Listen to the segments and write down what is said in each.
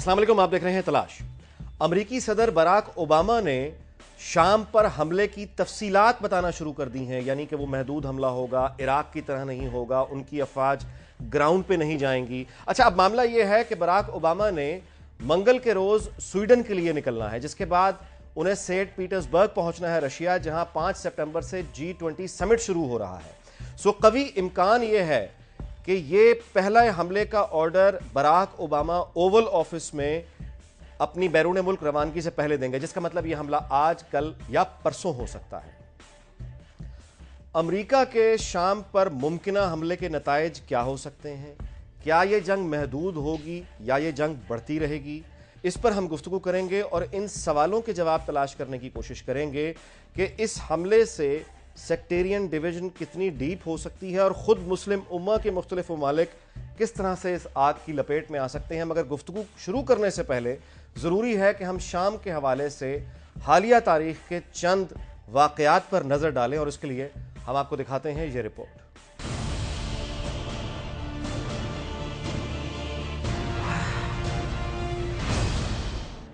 अस्सलाम वालेकुम, आप देख रहे हैं तलाश। अमरीकी सदर बराक ओबामा ने शाम पर हमले की तफसीलात बताना शुरू कर दी हैं, यानी कि वो महदूद हमला होगा, इराक की तरह नहीं होगा, उनकी अफवाज ग्राउंड पे नहीं जाएंगी। अच्छा, अब मामला ये है कि बराक ओबामा ने मंगल के रोज स्वीडन के लिए निकलना है, जिसके बाद उन्हें सेंट पीटर्सबर्ग पहुंचना है रशिया, जहां 5 सितंबर से G20 समिट शुरू हो रहा है। सो कभी इम्कान यह है कि ये पहला हमले का order Barack Obama Oval Office में अपनी बैरून मुल्क रवानगी से पहले देंगे, जिसका मतलब यह हमला आज, कल या परसों हो सकता है। अमेरिका के शाम पर मुमकिना हमले के नताइज क्या हो सकते हैं? क्या यह जंग महदूद होगी या यह जंग बढ़ती रहेगी? इस पर हम गुफ्तगू करेंगे और इन सवालों के जवाब तलाश करने की कोशिश करेंगे कि इस हमले से सेक्टेरियन डिवीजन कितनी डीप हो सकती है और खुद मुस्लिम उम्मा के मुख्तलिफ ममालिक किस तरह से इस आग की लपेट में आ सकते हैं। मगर गुफ्तगू शुरू करने से पहले ज़रूरी है कि हम शाम के हवाले से हालिया तारीख के चंद वाक़यात पर नज़र डालें, और इसके लिए हम आपको दिखाते हैं ये रिपोर्ट।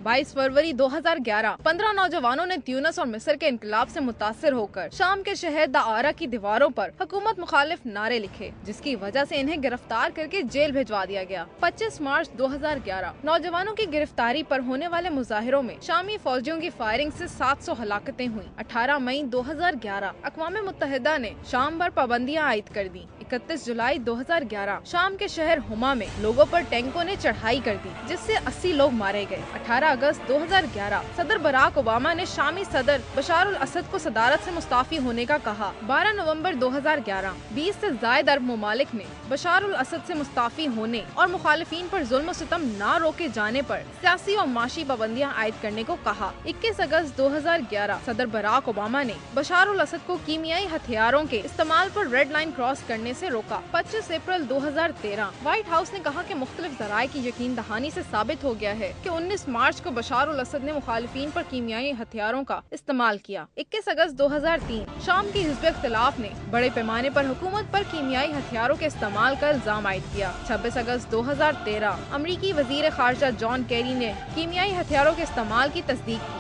22 फरवरी 2011 15 नौजवानों ने ट्यूनिस और मिस्र के इनकलाब से मुतासिर होकर शाम के शहर दाआरा की दीवारों पर हुकूमत मुखालिफ नारे लिखे, जिसकी वजह से इन्हें गिरफ्तार करके जेल भिजवा दिया गया। 25 मार्च 2011 नौजवानों की गिरफ्तारी पर होने वाले मुजाहिरों में शामी फौजियों की फायरिंग से 700 हलाकतें हुई। 18 मई 2011 अक़वाम मुत्तहिदा ने शाम पर पाबंदियां आयद कर दी। 31 जुलाई 2011 शाम के शहर हुमा में लोगों पर टैंकों ने चढ़ाई कर दी, जिससे 80 लोग मारे गए। 18 अगस्त 2011 सदर बराक ओबामा ने शामी सदर बशार उल असद को सदारत से मुस्ताफी होने का कहा। 12 नवंबर 2011 20 से ज्यादा अरब ममालिक ने बशार उल असद से मुस्ताफी होने और मुखालिफिन पर जुल्म सितम न रोके जाने पर सियासी और माशी पाबंदियां आयद करने को कहा। 21 अगस्त 2011 सदर बराक ओबामा ने बशार उल असद को कीमियाई हथियारों के इस्तेमाल पर रेड लाइन क्रॉस करने से रोका। 25 अप्रैल 2013 व्हाइट हाउस ने कहा कि मुख्तलिफ ज़राए की यकीन दहानी से साबित हो गया है कि 19 मार्च को बशार उल असद ने मुखालिफिन पर कीमियाई हथियारों का इस्तेमाल किया। 21 अगस्त 2003 शाम की हिज़्ब इख्तिलाफ ने बड़े पैमाने पर हुकूमत पर कीमियाई हथियारों के इस्तेमाल का इल्जाम आयद किया। 26 अगस्त 2013 अमरीकी वजीर खारजा जॉन केरी ने कीमियाई हथियारों के इस्तेमाल की तस्दीक की।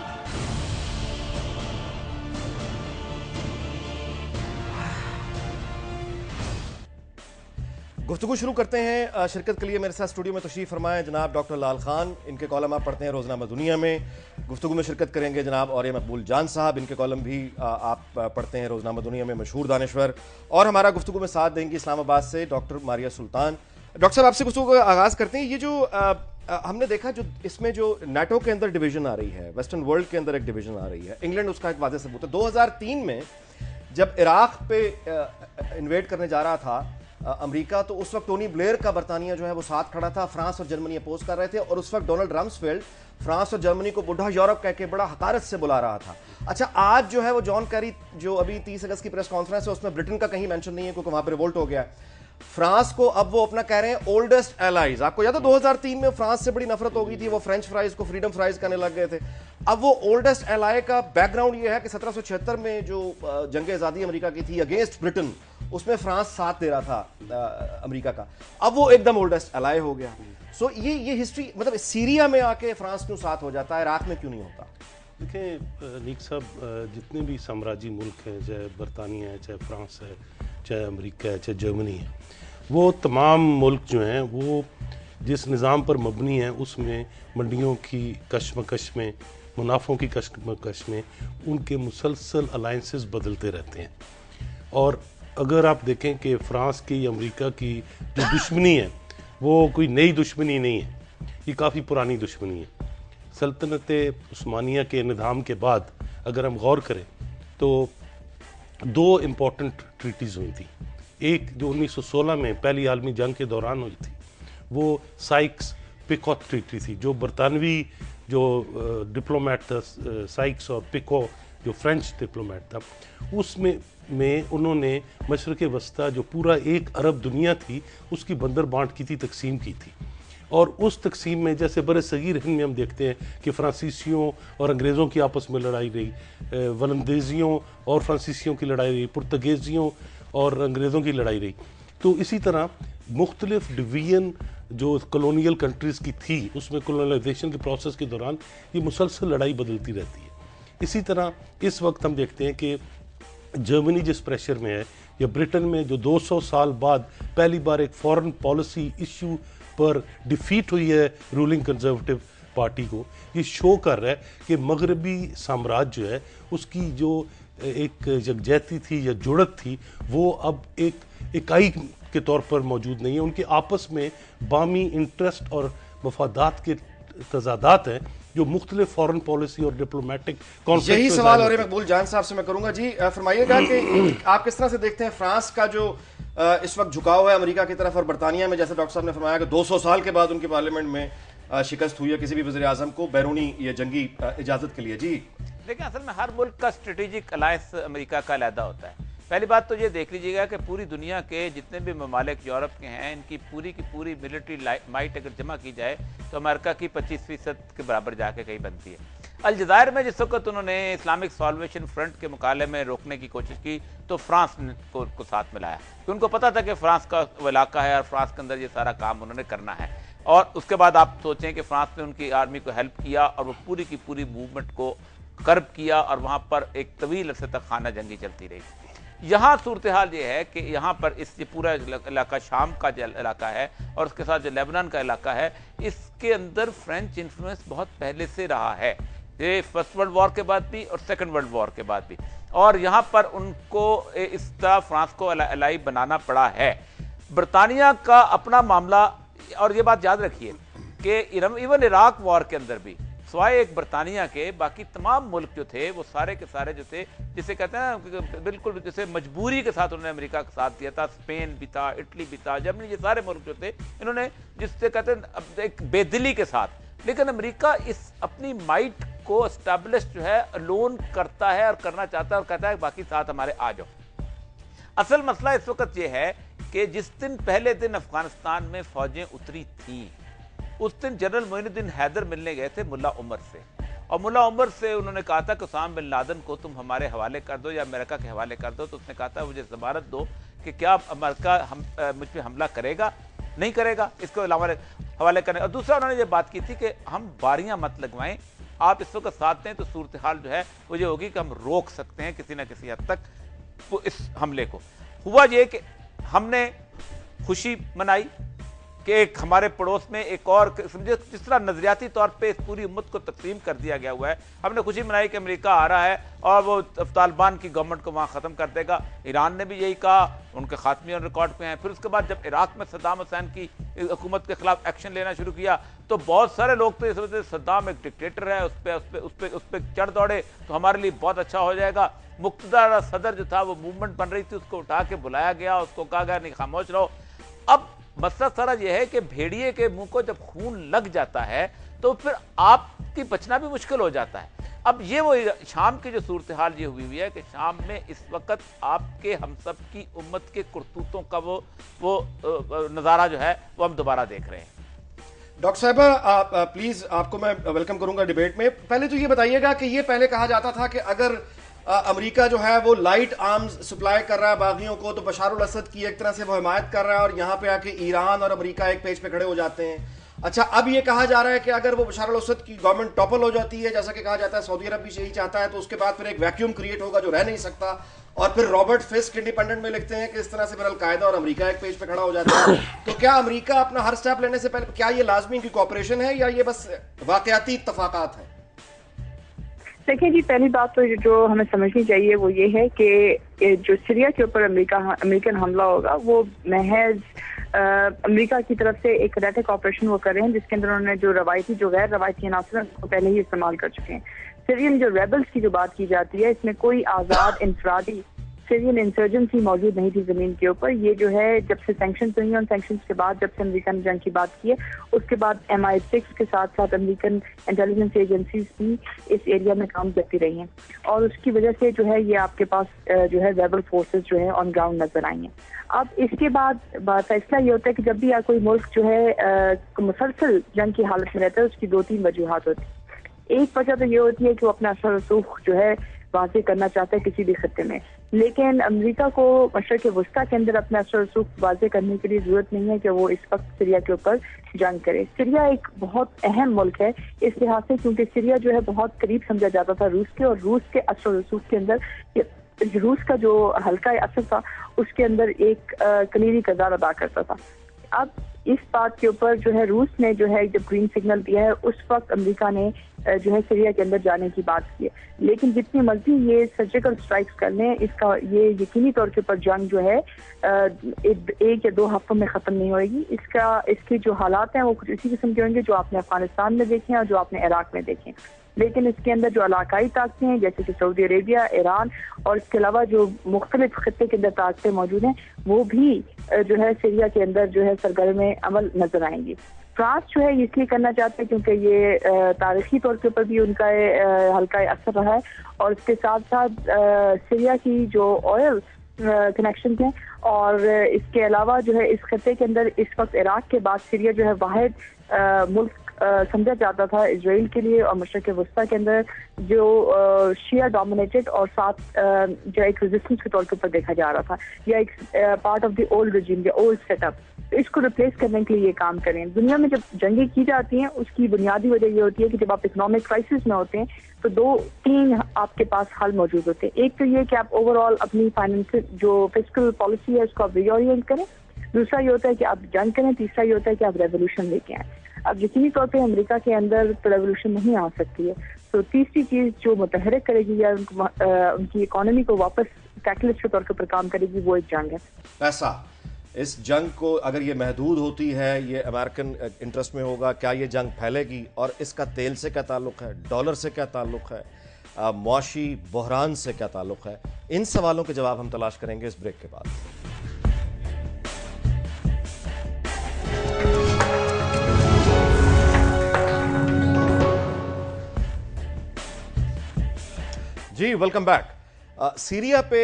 गुफ्तगू शुरू करते हैं। शिरकत के लिए मेरे साथ स्टूडियो में तशरीफ़ फरमाएं जनाब डॉक्टर लाल खान। इनके कॉलम आप पढ़ते हैं रोज़नामा दुनिया में। गुफ्तगू में शिरकत करेंगे जनाब और मकबूल जान साहब, इनके कॉलम भी आप पढ़ते हैं रोज़नामा दुनिया में, मशहूर दानिश्वर। और हमारा गुफ्तगू में साथ देंगे इस्लामाबाद से डॉक्टर मारिया सुल्तान। डॉक्टर साहब, आपसे गुफ्तगू का आगाज़ करते हैं। ये जो हमने देखा, जो इसमें जो नाटो के अंदर डिवीज़न आ रही है, वेस्टर्न वर्ल्ड के अंदर एक डिवीज़न आ रही है, इंग्लैंड उसका एक वाज़ेह सबूत है। 2003 में जब इराक पे इन्वेड करने जा रहा था अमेरिका, तो उस वक्त टोनी ब्लेयर का बरतानिया जो है वो साथ खड़ा था, फ्रांस और जर्मनी अपोज कर रहे थे, और उस वक्त डोनाल्ड रम्सफेल्ड फ्रांस और जर्मनी को बुढ़ा यूरोप कह के बड़ा हकारत से बुला रहा था। अच्छा, आज जो है वो जॉन कैरी जो अभी 30 अगस्त की प्रेस कॉन्फ्रेंस है, उसमें ब्रिटेन का कहीं मेंशन नहीं है क्योंकि वहां पर रिवोल्ट हो गया है। फ्रांस को अब वो अपना कह रहे हैं ओल्डेस्ट एलाइज। आपको याद है 2003 में फ्रांस से बड़ी नफरत हो गई थी, वो फ्रेंच फ्राइज को फ्रीडम फ्राइज करने लग गए थे। अब वो ओल्डेस्ट एलाई का बैकग्राउंड ये है कि 1776 में जो जंग आज़ादी अमेरिका की थी अगेंस्ट ब्रिटेन, उसमें फ्रांस साथ दे रहा था अमेरिका का। अब वो एकदम ओल्डेस्ट एलाई हो गया। सो ये हिस्ट्री, मतलब सीरिया में आके फ्रांस क्यों साथ हो जाता है, इराक में क्यों नहीं होता? देखें नीक साहब, जितने भी साम्राज्य मुल्क हैं, चाहे बरतानिया है, चाहे फ्रांस है, चाहे अमेरिका है, चाहे जर्मनी है, वो तमाम मुल्क जो हैं वो जिस निज़ाम पर मबनी है उसमें मंडियों की कशमकश में, मुनाफों की कशमकश में उनके मुसलसल अलाइंसेस बदलते रहते हैं। और अगर आप देखें कि फ़्रांस की, अमेरिका की जो दुश्मनी है वो कोई नई दुश्मनी नहीं है, ये काफ़ी पुरानी दुश्मनी है। सल्तनत उस्मानिया के निज़ाम के बाद अगर हम गौर करें तो 2 इम्पॉर्टेंट ट्रीटीज़ हुई थी। एक जो 1916 में पहली आलमी जंग के दौरान हुई थी, वो साइक्स पिकोट ट्रीटी थी। जो बरतानवी जो डिप्लोमेट था साइक्स और पिको जो फ्रेंच डिप्लोमेट था, उसमें उन्होंने मशरक़ वस्ता जो पूरा एक अरब दुनिया थी उसकी बंदर बांट की थी, तकसीम की थी। और उस तकसीम में जैसे बड़े सगीर हिंद में हम देखते हैं कि फ्रांसीसियों और अंग्रेज़ों की आपस में लड़ाई रही, वलंदेजियों और फ्रांसीसियों की लड़ाई रही, पुर्तगेजियों और अंग्रेज़ों की लड़ाई रही। तो इसी तरह मुख्तलिफ डिवीजन जो कॉलोनियल कंट्रीज़ की थी, उसमें कॉलोनाइजेशन के प्रोसेस के दौरान ये मुसलसल लड़ाई बदलती रहती है। इसी तरह इस वक्त हम देखते हैं कि जर्मनी जिस प्रेशर में है, या ब्रिटेन में जो 200 साल बाद पहली बार एक फॉरेन पॉलिसी इश्यू पर डिफीट हुई है रूलिंग कंजर्वेटिव पार्टी को, ये शो कर रहा है कि मगरबी साम्राज्य जो है उसकी जो एक यकजहती थी या जुड़त थी वो अब एक इकाई के तौर पर मौजूद नहीं है। उनके आपस में बामी इंटरेस्ट और मफादात के तजादात हैं जो मुख्तलिफ फॉरेन पॉलिसी और डिप्लोमेटिक कॉन्फ्लिक्ट। यही सवाल और मकबूल जान साहब से मैं करूंगा। जी फरमाइएगा कि आप किस तरह से देखते हैं फ्रांस का जो इस वक्त झुकाव है अमेरिका की तरफ और बरतानिया में, जैसे डॉक्टर साहब ने फरमाया कि 200 साल के बाद उनकी पार्लियामेंट में शिकस्त हुई है किसी भी वज़ीर आज़म को बैरूनी या जंगी इजाज़त के लिए। जी देखिए, असल में हर मुल्क का स्ट्रेटेजिक अलायंस अमेरिका का अलहदा होता है। पहली बात तो ये देख लीजिएगा कि पूरी दुनिया के जितने भी ममालिक यूरोप के हैं, इनकी पूरी की पूरी मिलिट्री माइट अगर जमा की जाए तो अमेरिका की 25% के बराबर जाके कहीं बनती है। अलजायर में जिस वक्त उन्होंने इस्लामिक सॉल्वेशन फ्रंट के मुकाबले में रोकने की कोशिश की तो फ्रांस को साथ मिलाया, क्योंकि उनको पता था कि फ्रांस का वो इलाका है और फ्रांस के अंदर ये सारा काम उन्होंने करना है। और उसके बाद आप सोचें कि फ्रांस ने उनकी आर्मी को हेल्प किया और वो पूरी की पूरी मूवमेंट को कर्ब किया और वहाँ पर एक तवील अरसे तक खाना जंगी चलती रही। यहाँ सूरत हाल ये है कि यहाँ पर ये पूरा इलाका शाम का जो इलाका है और उसके साथ जो लेबनान का इलाका है, इसके अंदर फ्रेंच इन्फ्लुएंस बहुत पहले से रहा है, ये फर्स्ट वर्ल्ड वॉर के बाद भी और सेकंड वर्ल्ड वॉर के बाद भी। और यहाँ पर उनको इस तरह फ्रांस को अलाई बनाना पड़ा है। बरतानिया का अपना मामला, और ये बात याद रखिए कि इवन इराक वॉर के अंदर भी स्वाय एक बरतानिया के बाकी तमाम मुल्क जो थे वो सारे के सारे जो थे, जिसे कहते हैं ना बिल्कुल जैसे मजबूरी के साथ उन्होंने अमेरिका का साथ दिया था। स्पेन भी था, इटली भी था, जर्मनी, ये सारे मुल्क जो थे इन्होंने जिससे कहते हैं एक बेदिली के साथ। लेकिन अमेरिका इस अपनी माइट को एस्टैब्लिश जो है लोन करता है और करना चाहता है और कहता है बाकी साथ हमारे आ जाओ। असल मसला इस वक्त ये है कि जिस दिन पहले दिन अफगानिस्तान में फौजें उतरी थी, उस दिन जनरल मोइनुद्दीन हैदर मिलने गए थे मुल्ला उमर से, और मुल्ला उमर से उन्होंने कहा था कि उसामा बिन लादेन को तुम हमारे हवाले कर दो या अमेरिका के हवाले कर दो। तो उसने कहा था मुझे ज़मानत दो कि क्या अमेरिका मुझ पर हमला करेगा, नहीं करेगा, इसको हवाले करने। और दूसरा उन्होंने ये बात की थी कि हम बारियां मत लगवाएं, आप इस वक्त साथ दें तो सूरत हाल जो है वो ये होगी कि हम रोक सकते हैं किसी न किसी हद तक इस हमले को। हुआ ये कि हमने खुशी मनाई कि एक हमारे पड़ोस में एक और, समझे जिस तरह नजरियाती तौर पे इस पूरी उम्मत को तकसीम कर दिया गया हुआ है, हमने खुशी मनाई कि अमेरिका आ रहा है और वो तालिबान की गवर्नमेंट को वहाँ ख़त्म कर देगा। ईरान ने भी यही कहा, उनके खात्मे और रिकॉर्ड पे हैं। फिर उसके बाद जब इराक में सद्दाम हुसैन की हुकूमत के खिलाफ एक्शन लेना शुरू किया तो बहुत सारे लोग तो ये समझते सद्दाम एक डिक्टेटर है, उस पर चढ़ दौड़े तो हमारे लिए बहुत अच्छा हो जाएगा। मुक्तदार सदर जो था वो मूवमेंट बन रही थी, उसको उठा के बुलाया गया, उसको कहा गया नहीं खामोश रहो। अब मसला सारा यह है कि भेड़िए के मुंह को जब खून लग जाता है तो फिर आपकी बचना भी मुश्किल हो जाता है। अब ये वो शाम की जो सूरत हाल ये हुई है कि शाम में इस वक्त आपके हम सब की उम्मत के करतूतों का वो नज़ारा जो है वो हम दोबारा देख रहे हैं। डॉक्टर साहिबा प्लीज आपको मैं वेलकम करूंगा डिबेट में। पहले तो ये बताइएगा कि ये पहले कहा जाता था कि अगर अमेरिका जो है वो लाइट आर्म्स सप्लाई कर रहा है बागियों को तो बशार अल असद की एक तरह से वो हिमायत कर रहा है और यहाँ पे आके ईरान और अमेरिका एक पेज पे खड़े हो जाते हैं। अच्छा, अब ये कहा जा रहा है कि अगर वो बशार अल असद की गवर्नमेंट टॉपल हो जाती है, जैसा कि कहा जाता है सऊदी अरब भी यही चाहता है, तो उसके बाद फिर एक वैक्यूम क्रिएट होगा जो रह नहीं सकता। और फिर रॉबर्ट फिस्क इंडिपेंडेंट में लिखते हैं कि इस तरह से फिर अलकायदा और अमेरिका एक पेज पे खड़ा हो जाता है। तो क्या अमेरिका अपना हर स्टेप लेने से पहले, क्या ये लाजमी इनकी कॉपरेशन है या ये बस वाकयाती इत्तफाकात है? देखिए जी, पहली बात तो जो हमें समझनी चाहिए वो ये है कि जो सीरिया के ऊपर अमेरिकन हमला होगा वो महज अमेरिका की तरफ से एक रेटिक ऑपरेशन वो कर रहे हैं, जिसके अंदर उन्होंने जो रवायती जो गैर रवायती अनासर को पहले ही इस्तेमाल कर चुके हैं। सीरियन जो रेबल्स की जो बात की जाती है, इसमें कोई आज़ाद इंफरादी सीरियन इंसर्जेंसी मौजूद नहीं थी जमीन के ऊपर। ये जो है जब से सैंक्शन हुई और सैंक्शन के बाद जब से अमेरिका ने जंग की बात की है, उसके बाद MI6 के साथ साथ अमेरिकन इंटेलिजेंस एजेंसीज भी इस एरिया में काम करती रही हैं और उसकी वजह से जो है ये आपके पास जो है रेबल फोर्सेस जो है ऑन ग्राउंड नजर आई हैं। अब इसके बाद फैसला ये होता है कि जब भी कोई मुल्क जो है मुसलसल जंग की हालत में रहता है, उसकी 2-3 वजूहात होती है। एक वजह तो ये होती है कि वो अपना असर रसूख जो है वाज़ेह करना चाहता है किसी भी खत्ते में। लेकिन अमेरिका को मशरक़ वस्ता के अंदर अपना असर रसूख वाज़े करने के लिए जरूरत नहीं है कि वो इस वक्त सीरिया के ऊपर जंग करे। सीरिया एक बहुत अहम मुल्क है इस लिहाज से क्योंकि सीरिया जो है बहुत करीब समझा जाता था रूस के, और रूस के असर रसूख के अंदर रूस का जो हल्का असर था उसके अंदर एक कलीदी किरदार अदा करता था। अब इस बात के ऊपर जो है रूस ने जो है जब ग्रीन सिग्नल दिया है उस वक्त अमेरिका ने जो है सीरिया के अंदर जाने की बात की है। लेकिन जितनी मर्जी ये सर्जिकल स्ट्राइक्स कर लें, इसका ये यकीनी तौर के ऊपर जंग जो है एक या 2 हफ्तों में खत्म नहीं होगी। इसके जो हालात हैं वो कुछ इसी किस्म के होंगे जो आपने अफगानिस्तान में देखे और जो आपने इराक में देखे। लेकिन इसके अंदर जो इलाकाई ताकतें हैं जैसे कि सऊदी अरेबिया, ईरान और इसके अलावा जो मुख्तलिफ खत्ते के अंदर ताकतें मौजूद हैं वो भी जो है सीरिया के अंदर जो है सरगर्म अमल नजर आएंगी। फ्रांस जो है इसलिए करना चाहते हैं क्योंकि ये तारीखी तौर के ऊपर भी उनका हल्का असर रहा है, और इसके साथ साथ सीरिया की जो ऑयल कनेक्शन हैं, और इसके अलावा जो है इस खत्ते के अंदर इस वक्त इराक के बाद सीरिया जो है वाहिद मुल्क समझा जाता था इजराइल के लिए, और मशरक़ वस्ता के अंदर जो शिया डोमिनेटेड और साथ जो एक रेजिस्टेंस के तौर के ऊपर देखा जा रहा था, या एक part of the old regime या ओल्ड सेटअप, तो इसको रिप्लेस करने के लिए ये काम करें। दुनिया में जब जंगें की जाती हैं उसकी बुनियादी वजह ये होती है कि जब आप इकोनॉमिक क्राइसिस में होते हैं तो 2-3 आपके पास हल मौजूद होते हैं। एक तो ये कि आप ओवरऑल अपनी फाइनेंशियल जो फिस्कल पॉलिसी है उसको आप रीओरिएंट करें, दूसरा ये होता है कि आप जंग करें, तीसरा ये होता है कि आप रेवोल्यूशन लेके आए। अब यकीनी तौर पे अमेरिका के अंदर तो रेवोल्यूशन नहीं आ सकती है, तो तीसरी चीज जो मुतहरिक करेगी या उनकी इकोनॉमी को वापस कैटलिस्ट के तौर के ऊपर काम करेगी वो एक जंग है। पैसा, इस जंग को अगर ये महदूद होती है, ये अमेरिकन इंटरेस्ट में होगा, क्या ये जंग फैलेगी? और इसका तेल से क्या ताल्लुक है, डॉलर से क्या ताल्लुक है, मुआशी बहरान से क्या ताल्लुक है? इन सवालों के जवाब हम तलाश करेंगे इस ब्रेक के बाद। जी वेलकम बैक। सीरिया पे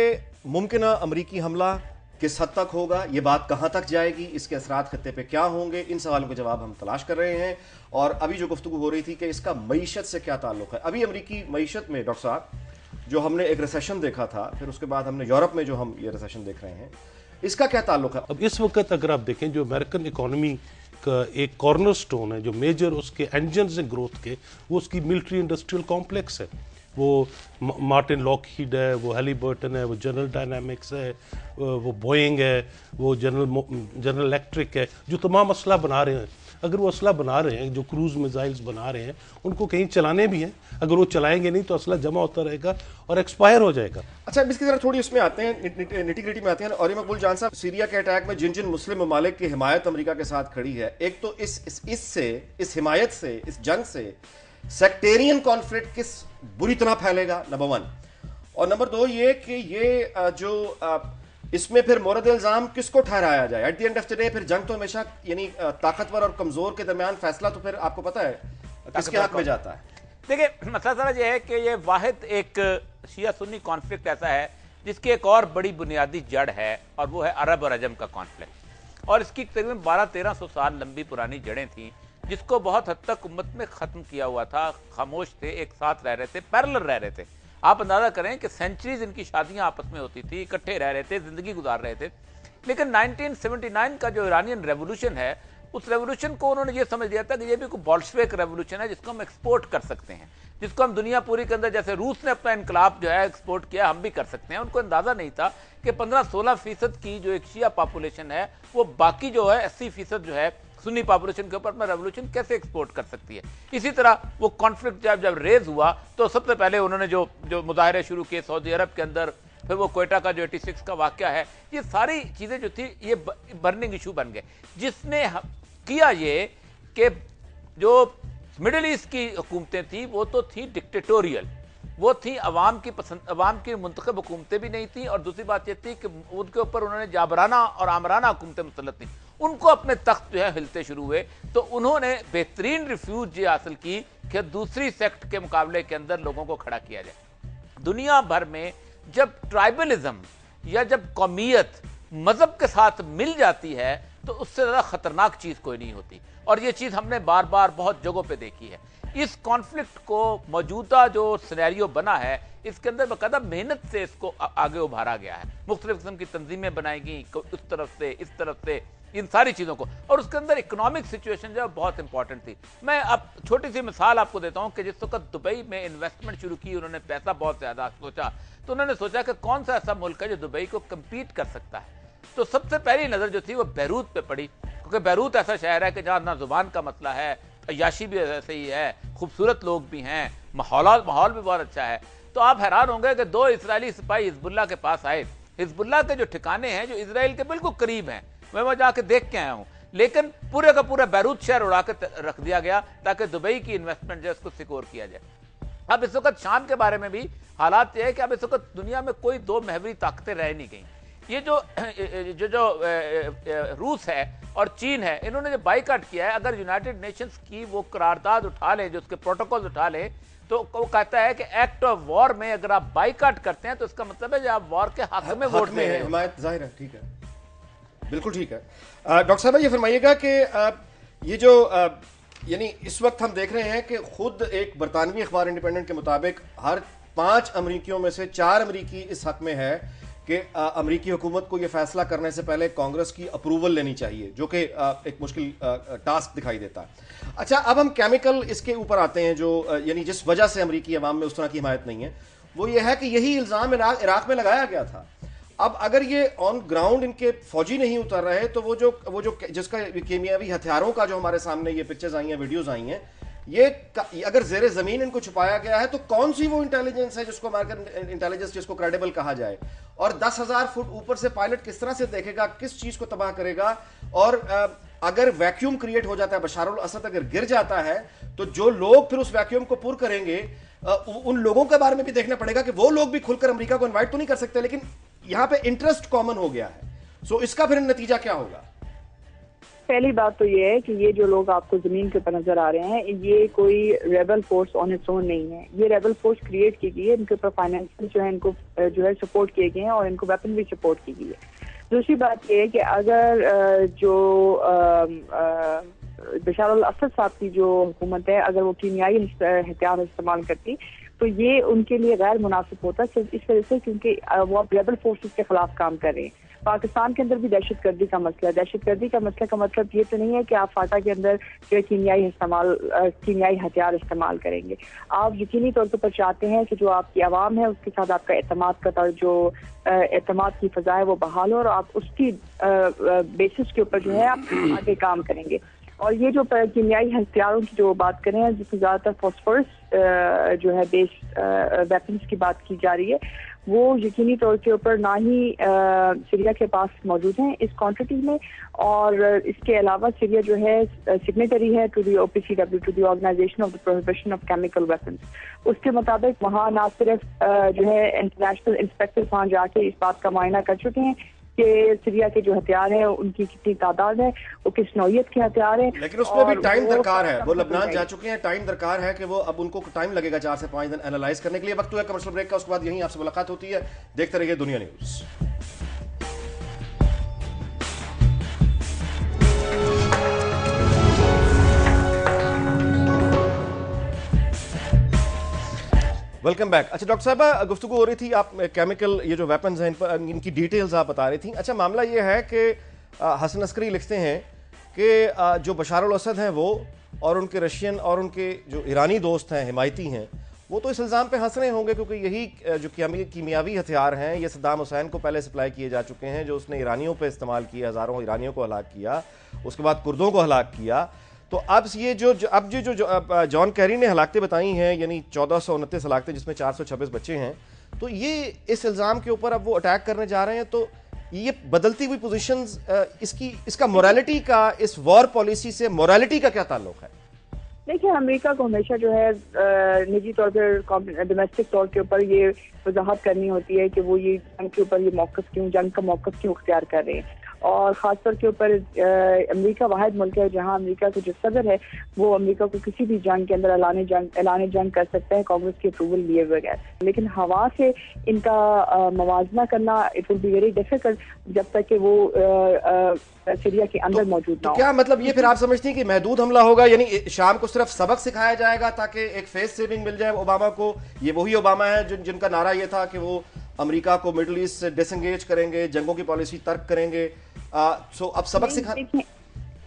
मुमकिना अमरीकी हमला किस हद तक होगा, ये बात कहां तक जाएगी, इसके असरात खत्ते पे क्या होंगे, इन सवालों के जवाब हम तलाश कर रहे हैं। और अभी जो गुफ्तगू हो रही थी कि इसका मईशत से क्या ताल्लुक है, अभी अमरीकी मईशत में डॉक्टर साहब जो हमने एक रिसेशन देखा था, फिर उसके बाद हमने यूरोप में जो हम ये रिसेशन देख रहे हैं, इसका क्या ताल्लुक है? अब इस वक्त अगर आप देखें जो अमेरिकन इकोनॉमी का एक कॉर्नर स्टोन है, जो मेजर उसके इंजन से ग्रोथ के, वो उसकी मिलिट्री इंडस्ट्रियल कॉम्प्लेक्स है। वो मार्टिन लॉकहीड है, वो हैलीबर्टन है, वो जनरल डायनामिक्स है, वो बोइंग है, वो जनरल इलेक्ट्रिक है, जो तमाम असला बना रहे हैं। अगर वो असला बना रहे हैं, जो क्रूज मिसाइल्स बना रहे हैं, उनको कहीं चलाने भी हैं। अगर वो चलाएंगे नहीं तो असला जमा होता रहेगा और एक्सपायर हो जाएगा। अच्छा, इसकी तरह थोड़ी उसमें आते हैं, निटी-ग्रिटी में आते हैं। और मकबूल जान साहब, सीरिया के अटैक में जिन जिन मुस्लिम ममालिक की हिमायत अमेरिका के साथ खड़ी है, एक तो इस हिमायत से, इस जंग से सेक्टेरियन कॉन्फ्लिक्ट किस बुरी तरह फैलेगा, नंबर 1। और नंबर 2 ये कि ये जो इसमें फिर मोरद इल्जाम किसको ठहराया जाए? At the end of the day फिर जंग तो हमेशा यानी ताकतवर और कमजोर के दरमियान फैसला तो फिर आपको पता है किसके हक में जाता है। देखिए, मसला सारा ये है कि ये वाहिद एक शिया सुन्नी कॉन्फ्लिक्ट ऐसा है जिसकी एक और बड़ी बुनियादी जड़ है, और वो है अरब और अजम का कॉन्फ्लिक्ट। और इसकी तकरीबन 1200-1300 साल लंबी पुरानी जड़ें थी, जिसको बहुत हद तक उम्मत में ख़त्म किया हुआ था। खामोश थे, एक साथ रह रहे थे, पैरेलल रह रहे थे। आप अंदाज़ा करें कि सेंचुरीज इनकी शादियां आपस में होती थी, इकट्ठे रह रहे थे, ज़िंदगी गुजार रहे थे। लेकिन 1979 का जो ईरानियन रेवोल्यूशन है, उस रेवोल्यूशन को उन्होंने ये समझ लिया था कि ये भी कोई बोल्शेविक रेवोल्यूशन है जिसको हम एक्सपोर्ट कर सकते हैं, जिसको हम दुनिया पूरी के अंदर, जैसे रूस ने अपना इनकलाब जो है एक्सपोर्ट किया, हम भी कर सकते हैं। उनको अंदाज़ा नहीं था कि 15-16% की जो एक शिया पॉपुलेशन है वो बाकी जो है 80% जो है सुन्नी पॉपुलेशन के ऊपर अपना रेवोल्यूशन कैसे एक्सपोर्ट कर सकती है। इसी तरह वो कॉन्फ्लिक्ट जब रेज हुआ तो सबसे पहले उन्होंने जो मुजाहरे शुरू किए सऊदी अरब के अंदर, फिर वो क्वेटा का जो 86 का वाकया है, ये सारी चीज़ें जो थी ये बर्निंग इशू बन गए, जिसने किया ये कि जो मिडिल ईस्ट की हुकूमतें थी वो तो थी डिक्टेटोरियल, वो थी अवाम की मुंतखब हुकूमतें भी नहीं थी, और दूसरी बात ये थी कि उनके ऊपर उन्होंने जाबराना और आमराना हुकूमतें मुसल्लत थी। उनको अपने तख्त जो है हिलते शुरू हुए, तो उन्होंने बेहतरीन रिफ्यूज ये हासिल की कि दूसरी सेक्ट के मुकाबले के अंदर लोगों को खड़ा किया जाए। दुनिया भर में जब ट्राइबलिज्म या जब कौमियत मजहब के साथ मिल जाती है तो उससे ज़्यादा खतरनाक चीज़ कोई नहीं होती, और ये चीज़ हमने बार बार बहुत जगहों पे देखी है। इस कॉन्फ्लिक्ट को मौजूदा जो सिनेरियो बना है इसके अंदर बाकायदा मेहनत से इसको आगे उभारा गया है। मुख्तलिफ किस्म की तंजीमें बनाई गई, उस तरफ से इस तरफ से, इन सारी चीज़ों को, और उसके अंदर इकोनॉमिक सिचुएशन जो है बहुत इंपॉर्टेंट थी। मैं अब छोटी सी मिसाल आपको देता हूं कि जिस वक्त दुबई में इन्वेस्टमेंट शुरू की, उन्होंने पैसा बहुत ज़्यादा सोचा, तो उन्होंने सोचा कि कौन सा ऐसा मुल्क है जो दुबई को कम्पीट कर सकता है। तो सबसे पहली नज़र जो थी वो बैरूत पे पड़ी, क्योंकि बैरूत ऐसा शहर है कि जहाँ ना जुबान का मसला है, अय्याशी भी ऐसे ही है, खूबसूरत लोग भी हैं, माहौल भी बहुत अच्छा है। तो आप हैरान होंगे कि 2 इजरायली सिपाही हिजबुल्लाह के पास आए। हिजबुल्लाह के जो ठिकाने हैं जो इजराइल के बिल्कुल करीब हैं, मैं वहां जाके देख के आया हूं, लेकिन पूरे का पूरा बैरूत शहर उड़ा के रख दिया गया ताकि दुबई की इन्वेस्टमेंट जो है उसको सिक्योर किया जाए। अब इस वक्त शाम के बारे में भी हालात यह है कि अब इस वक्त दुनिया में कोई 2 महवरी ताकतें रह नहीं गई। ये जो रूस है और चीन है, इन्होंने जो बाइकाट किया है, अगर यूनाइटेड नेशंस की वो करारदाद उठा लें, जो उसके प्रोटोकॉल उठा लें, तो वो कहता है कि एक्ट ऑफ वॉर में अगर आप बाइकाट करते हैं तो इसका मतलब है कि आप वॉर के हक में वोट दे रहे हैं। हिमायत जाहिर है, ठीक है, बिल्कुल ठीक है। डॉक्टर साहब ये फरमाइएगा कि ये जो यानी इस वक्त हम देख रहे हैं कि खुद एक बरतानवी अखबार इंडिपेंडेंट के मुताबिक हर 5 अमरीकियों में से 4 अमरीकी इस हक में है कि अमरीकी हुकूमत को यह फैसला करने से पहले कांग्रेस की अप्रूवल लेनी चाहिए, जो कि एक मुश्किल टास्क दिखाई देता है। अच्छा, अब हम केमिकल इसके ऊपर आते हैं, जो यानी जिस वजह से अमरीकी अवाम में उस तरह की हिमायत नहीं है, वो ये है कि यही इल्ज़ाम इराक में लगाया गया था। अब अगर ये ऑन ग्राउंड इनके फौजी नहीं उतर रहे तो वो जो जिसका कीमियावी हथियारों का जो हमारे सामने ये पिक्चर्स आई हैं, वीडियोस आई हैं, ये अगर जेरे जमीन इनको छुपाया गया है तो कौन सी वो इंटेलिजेंस है जिसको अमेरिकन इंटेलिजेंस जिसको क्रेडिबल कहा जाए, और 10,000 फुट ऊपर से पायलट किस तरह से देखेगा, किस चीज को तबाह करेगा, और अगर वैक्यूम क्रिएट हो जाता है, बशार अल असद अगर गिर जाता है तो जो लोग फिर उस वैक्यूम को पूर करेंगे, उन लोगों के बारे में भी देखना पड़ेगा कि वो लोग भी खुलकर अमेरिका को इन्वाइट तो नहीं कर सकते, लेकिन यहां पे इंटरेस्ट कॉमन हो गया है। सो इसका फिर नतीजा क्या होगा? पहली बात तो ये है कि ये जो लोग आपको जमीन के ऊपर नजर आ रहे हैं, ये कोई rebel force on its own नहीं है। ये रेबल फोर्स क्रिएट की गई है, इनके ऊपर फाइनेंशियल जो है इनको जो है सपोर्ट किए गए हैं और इनको वेपन भी सपोर्ट की गई है। दूसरी बात ये है कि अगर जो बशार अल असद साहब की जो हुकूमत है, अगर वो कीमियाई हथियार इस्तेमाल करती तो ये उनके लिए गैर मुनासिब होता, सिर्फ इस वजह से क्योंकि वो अब रेबल फोर्सेस के खिलाफ काम कर रहे हैं। पाकिस्तान के अंदर भी दहशतगर्दी का मसला है। दहशतगर्दी का मसला का मतलब ये तो नहीं है कि आप फाटा के अंदर जो कीमियाई हथियार इस्तेमाल करेंगे। आप यकीनी तौर पर चाहते हैं कि जो आपकी आवाम है उसके साथ आपका एतमाद का जो एतमाद की फजा है वो बहाल हो, और आप उसकी बेसिस के ऊपर जो है आप आगे काम करेंगे। और ये जो कीमियाई हथियारों की जो बात करें हैं, जिसमें ज़्यादातर फॉस्फोरस जो है बेस्ड वेपन्स की बात की जा रही है, वो यकीनी तौर के ऊपर ना ही सीरिया के पास मौजूद हैं इस क्वांटिटी में, और इसके अलावा सीरिया जो है सिग्नेटरी है to the OPCW, to the organisation of the prohibition of chemical weapons. उसके मुताबिक वहाँ ना सिर्फ जो है इंटरनेशनल इंस्पेक्टर्स वहाँ जाके इस बात का मुआयना कर चुके हैं कि सीरिया के जो हथियार हैं उनकी कितनी तादाद है, वो किस नौयत के हथियार हैं, लेकिन उसमें भी टाइम दरकार है। वो लबनान जा चुके हैं, टाइम दरकार है कि वो अब उनको टाइम लगेगा 4 से 5 दिन एनालाइज करने के लिए। वक्त हुआ कमर्शियल ब्रेक का, उसके बाद यहीं आपसे मुलाकात होती है। देखते रहिए दुनिया न्यूज। Welcome back. अच्छा डॉक्टर साहबा, गुफ्तगू हो रही थी, आप केमिकल ये जो वेपन्स हैं इन पर इनकी डिटेल्स आप बता रही थी। अच्छा, मामला ये है कि हसन अस्करी लिखते हैं कि जो बशार अल असद हैं वो और उनके रशियन और उनके जो ईरानी दोस्त हैं, हिमायती हैं, वो तो इस इल्ज़ाम पे हंस रहे होंगे क्योंकि यही जो कीमियावी हथियार हैं ये सद्दाम हुसैन को पहले सप्लाई किए जा चुके हैं, जो उसने ईरानियों पे इस्तेमाल किए, हज़ारों ईरानियों को हलाक किया, उसके बाद कुर्दों को हलाक किया। तो अब ये जो जॉन कैरी ने हलाकतें बताई हैं, यानी 1429 हलाकतें जिसमें 426 बच्चे हैं, तो ये इस इल्ज़ाम के ऊपर अब वो अटैक करने जा रहे हैं। तो ये बदलती हुई पोजीशंस, इसका मोरालिटी का, इस वॉर पॉलिसी से मोरालिटी का क्या ताल्लुक है? देखिए, अमेरिका को हमेशा जो है निजी तौर पर डोमेस्टिक तौर के ऊपर ये वजाहत करनी होती है कि वो ये जंग के ऊपर ये मौक़िफ़ क्यों, जंग का मौक़िफ़ क्यों अख्तियार कर रहे हैं। और ख़ासतौर के ऊपर अमेरिका वाहिद मुल्क है जहाँ अमेरिका के जो सदर है वो अमेरिका को किसी भी जंग के अंदर ऐलान जंग कर सकता है कांग्रेस की अप्रूवल लिए बगैर। लेकिन हवा से इनका मवाजना करना it will be very difficult जब तक कि वो सीरिया के अंदर मौजूद ना हो। क्या मतलब ये फिर आप समझती हैं कि महदूद हमला होगा, यानी शाम को सिर्फ सबक सिखाया जाएगा ताकि एक फेस सेविंग मिल जाए ओबामा को? ये वही ओबामा है जिनका नारा ये था कि वो अमेरिका को मिडिल ईस्ट से डिसएंगेज करेंगे, जंगों की पॉलिसी तर्क करेंगे। सो अब सबक सिखा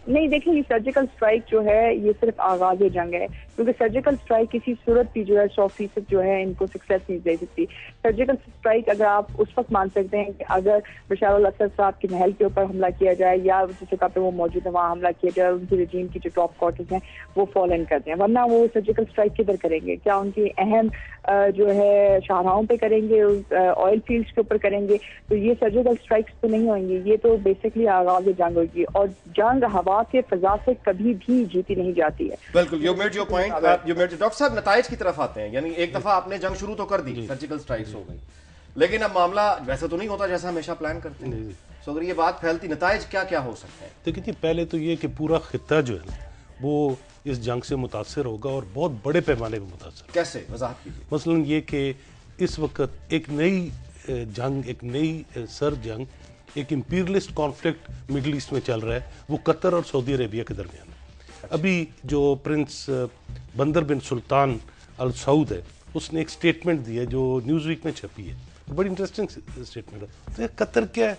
नहीं, देखिए ये सर्जिकल स्ट्राइक जो है ये सिर्फ आगाज जंग है, क्योंकि सर्जिकल स्ट्राइक किसी सूरत भी जो है 100% जो है इनको सक्सेस नहीं दे सकती। सर्जिकल स्ट्राइक अगर आप उस वक्त मान सकते हैं कि अगर बशार अल असद साहब के महल के ऊपर हमला किया जाए या जिस जगह पे वो मौजूद है वहाँ हमला किया जाए, उनकी रजीम की जो टॉप क्वार्टर्स हैं वो फॉल इन कर दें, वरना वो सर्जिकल स्ट्राइक किधर करेंगे? क्या उनकी अहम जो है शाहराहों पे करेंगे, ऑयल फील्ड्स के ऊपर करेंगे? तो ये सर्जिकल स्ट्राइक्स तो नहीं होंगी, ये तो बेसिकली आगाज जंग होगी और जंग हवा से फजा से कभी भी जीती नहीं जाती है। बिल्कुल, you made your point. Doctor साहब नताइज की तरफ आते हैं, यानी एक दफा आपने जंग शुरू तो कर दी, सर्जिकल स्ट्राइक्स हो गई, लेकिन अब मामला वैसा तो नहीं होता जैसा हमेशा प्लान करते हैं। सो अगर ये बात फैलती, नताइज क्या क्या हो सकते हैं? देखिए पहले तो ये कि पूरा खित्ता जो है ना वो इस जंग से मुतासर होगा और बहुत बड़े पैमाने पर मुतासर। कैसे, वजाहत कीजिए। मसलन ये कि इस वक्त एक नई जंग, एक नई सर जंग, एक इंपीरियलिस्ट कॉन्फ्लिक्ट मिडिल ईस्ट में चल रहा है, वो कतर और सऊदी अरेबिया के दरमियान है। अभी जो प्रिंस बंदर बिन सुल्तान अल सऊद है उसने एक स्टेटमेंट दी है जो न्यूज़ वीक में छपी है, बड़ी इंटरेस्टिंग स्टेटमेंट है। तो ये कतर क्या है?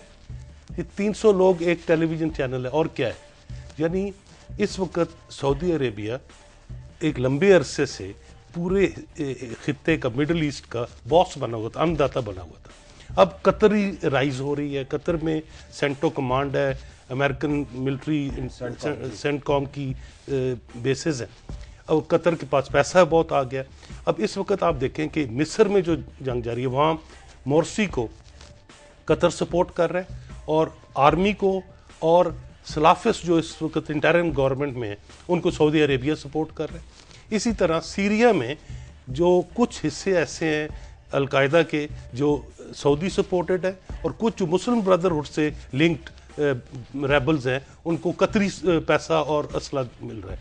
ये 300 लोग एक टेलीविज़न चैनल है और क्या है? यानी इस वक्त सऊदी अरेबिया एक लंबे अरसे से पूरे खित्ते का, मिडिल ईस्ट का बॉस बना हुआ था, अन्नदाता बना हुआ था। अब कतर ही राइज हो रही है। कतर में सेंटो कमांड है, अमेरिकन मिलिट्री सेंटकॉम की बेसिस है। अब कतर के पास पैसा बहुत आ गया। अब इस वक्त आप देखें कि मिस्र में जो जंग जारी है वहाँ मोर्सी को कतर सपोर्ट कर रहा है और आर्मी को और सलाफिस जो इस वक्त इंटरिम गवर्नमेंट में है उनको सऊदी अरेबिया सपोर्ट कर रहे हैं। इसी तरह सीरिया में जो कुछ हिस्से ऐसे हैं अलकायदा के जो सऊदी सपोर्टेड है और कुछ जो मुस्लिम ब्रदरहुड से लिंक्ड रेबल्स हैं उनको कतरी पैसा और असला मिल रहा है।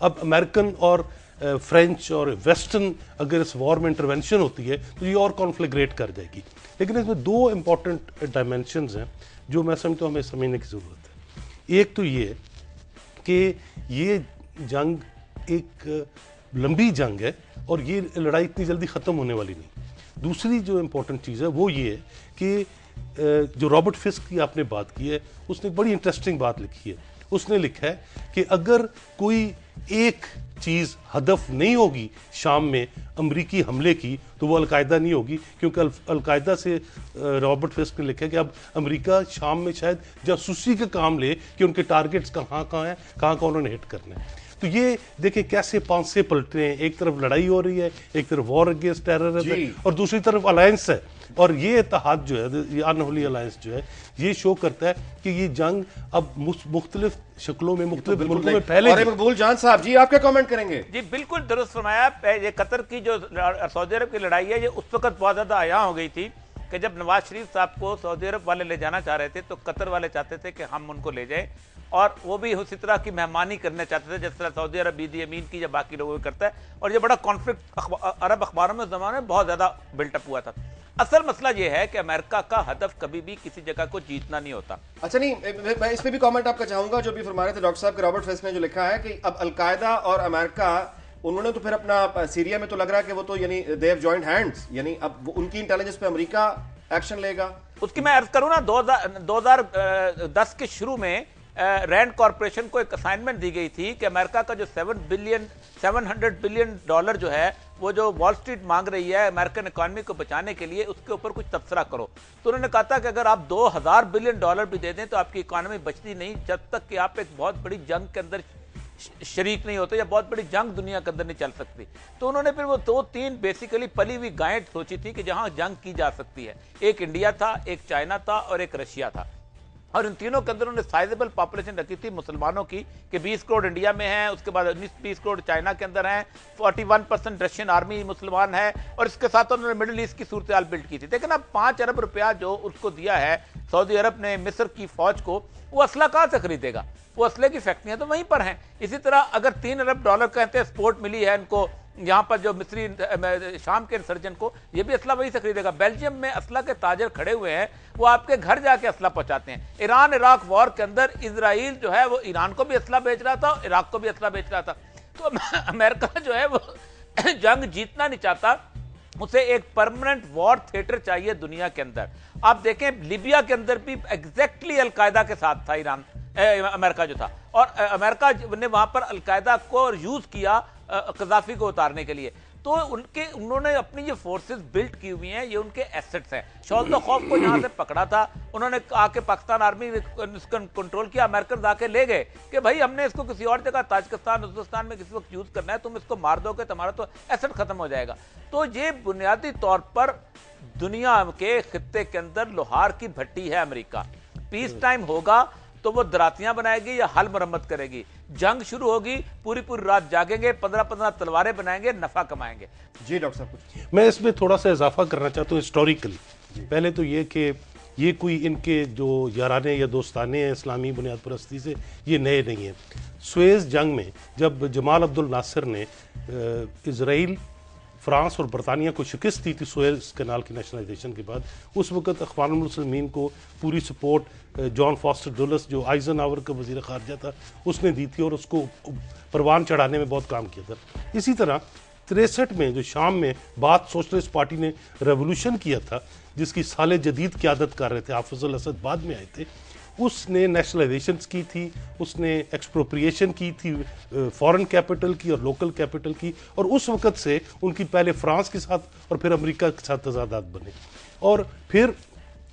अब अमेरिकन और फ्रेंच और वेस्टर्न अगर इस वॉर में इंटरवेंशन होती है तो ये और कॉन्फ्लिग्रेट कर जाएगी। लेकिन इसमें दो इम्पॉर्टेंट डायमेंशंस हैं जो मैं समझता हूँ हमें समझने की ज़रूरत है। एक तो ये कि ये जंग एक लंबी जंग है और ये लड़ाई इतनी जल्दी ख़त्म होने वाली नहीं। दूसरी जो इम्पोर्टेंट चीज़ है वो ये है कि जो रॉबर्ट फिस्क की आपने बात की है उसने बड़ी इंटरेस्टिंग बात लिखी है। उसने लिखा है कि अगर कोई एक चीज़ हदफ नहीं होगी शाम में अमरीकी हमले की तो वो अलकायदा नहीं होगी, क्योंकि अलकायदा से रॉबर्ट फिस्क ने लिखा है कि अब अमेरिका शाम में शायद जासूसी का काम ले कि उनके टारगेट्स कहाँ हैं, कहाँ उन्होंने हिट करना है। तो ये देखिए कैसे पांच से पलटे हैं, एक तरफ लड़ाई हो रही है, एक तरफ वॉर अगेंस्ट टेरर है और दूसरी तरफ अलायंस है। और ये इत्तेहाद जो है, ये अनहोली अलायंस जो है, ये शो करता है कि ये जंग अब मुख्तलिफ शक्लों में मुख्तलिफ मुल्कों में फैले। और मकबूल जान साहब जी आप क्या कमेंट करेंगे? जी बिल्कुल दुरुस्त फरमाया। ये कतर की जो सऊदी अरब की लड़ाई है ये उस वक्त बहुत ज्यादा आया हो गई थी कि जब नवाज शरीफ साहब को सऊदी अरब वाले ले जाना चाह रहे थे तो कतर वाले चाहते थे कि हम उनको ले जाएं और वो भी उसी तरह की मेहमानी करना चाहते थे जिस तरह सऊदी अरब ईद अमीन की या बाकी लोगों को करता है। और ये बड़ा कॉन्फ्लिक्ट अरब अखबारों में उस जमाने में बहुत ज़्यादा बिल्टअप हुआ था। असल मसला ये है कि अमेरिका का हदफ कभी भी किसी जगह को जीतना नहीं होता। अच्छा नहीं, मैं इस पर भी कॉमेंट आपका चाहूंगा जो भी फरमा रहे थे डॉक्टर साहब के। रॉबर्ट फिस्क ने जो लिखा है कि अब अलकायदा और अमेरिका उन्होंने तो फिर अपना सीरिया में तो लग रहा है कि वो तो यानी दे हैव जॉइंड हैंड्स, यानी अब उनकी इंटेलिजेंस पे अमेरिका एक्शन लेगा। उसकी मैं अर्ज करूं ना 2010 के शुरू में रैंड कॉर्पोरेशन को एक असाइनमेंट दी गई थी कि अमेरिका का जो $700 बिलियन जो है वो जो वॉल स्ट्रीट मांग रही है अमेरिकन इकोनॉमी को बचाने के लिए, उसके ऊपर कुछ तबसरा करो। तो उन्होंने कहा था कि अगर आप $2000 बिलियन भी दे दें तो आपकी इकोनॉमी बचती नहीं जब तक कि आप एक बहुत बड़ी जंग के अंदर शरीक नहीं होते या बहुत बड़ी जंग दुनिया के अंदर नहीं चल सकती। तो उन्होंने फिर वो 2-3 बेसिकली पली हुई गायें सोची थी कि जहां जंग की जा सकती है। एक इंडिया था, एक चाइना था और एक रशिया था। और इन तीनों के अंदर उन्होंने साइजेबल पॉपुलेशन रखी थी मुसलमानों की कि 20 करोड़ इंडिया में हैं, उसके बाद 19-20 करोड़ चाइना के अंदर हैं, 41% रशियन आर्मी मुसलमान है, और इसके साथ उन्होंने मिडिल ईस्ट की सूरत हाल बिल्ड की थी। लेकिन अब 5 अरब रुपया जो उसको दिया है सऊदी अरब ने मिस्र की फौज को, वो असला कहाँ से खरीदेगा? वो असले की फैक्ट्रियां तो वहीं पर हैं। इसी तरह अगर 3 अरब डॉलर कहते हैं सपोर्ट मिली है इनको यहाँ पर जो मिस्री शाम के सर्जन को, ये भी असला वहीं से खरीदेगा। बेल्जियम में असला के ताजर खड़े हुए हैं, वो आपके घर जाके असला पहुंचाते हैं। ईरान इराक वॉर के अंदर इजराइल जो है वो ईरान को भी असला बेच रहा था, इराक को भी असला बेच रहा था। तो अमेरिका जो है वो जंग जीतना नहीं चाहता, उसे एक परमानेंट वॉर थिएटर चाहिए दुनिया के अंदर। आप देखें लिबिया के अंदर भी एग्जैक्टली अलकायदा के साथ था ईरान, अमेरिका जो था, और अमेरिका ने वहां पर अलकायदा को यूज किया कजाफी को उतारने के लिए। तो उन्होंने अपनी ये फोर्सेस बिल्ड की हुई हैं, ये उनके एसेट्स हैं। शौल खौफ को यहां से पकड़ा था, उन्होंने आके पाकिस्तान आर्मी ने कंट्रोल किया, अमेरिकन आके ले गए कि भाई हमने इसको किसी और जगह ताजिकिस्तान उज्बेकिस्तान में किसी वक्त यूज करना है, तुम इसको मार दोगे तुम्हारा तो एसेट खत्म हो जाएगा। तो ये बुनियादी तौर पर दुनिया के खित्ते के अंदर लोहार की भट्टी है अमेरिका। पीस टाइम होगा तो वो दरातियां बनाएगी या हल मरम्मत करेगी। जंग शुरू होगी, पूरी पूरी रात जागेंगे, 15-15 तलवारें बनाएंगे, नफा कमाएंगे। जी डॉक्टर साहब, मैं इसमें थोड़ा सा इजाफा करना चाहता हूँ हिस्टोरिकली। पहले तो ये कि ये कोई इनके जो याराने या दोस्ताने हैं इस्लामी बुनियाद परस्ती से, ये नए नहीं हैं। सुएज जंग में जब जमाल अब्दुल नासिर ने इजराइल, फ्रांस और बरतानिया को शिकस्त दी थी सुएज कैनाल की नेशनलाइजेशन के बाद, उस वक्त अखवानुल मुस्लिमीन को पूरी सपोर्ट जॉन फॉस्टर डुलस जो आइजनहावर का वज़ीर ख़ारजा था उसने दी थी, और उसको परवान चढ़ाने में बहुत काम किया था। इसी तरह 63 में जो शाम में बात सोशलिस्ट पार्टी ने रेवोल्यूशन किया था, जिसकी साले जदीद क़यादत कर रहे थे, हाफिज़ुल असद बाद में आए थे, उसने नेशनलाइजेशंस की थी, उसने एक्सप्रोप्रिएशन की थी फॉरेन कैपिटल की और लोकल कैपिटल की, और उस वक़्त से उनकी पहले फ्रांस के साथ और फिर अमेरिका के साथ तज़ादात बने। और फिर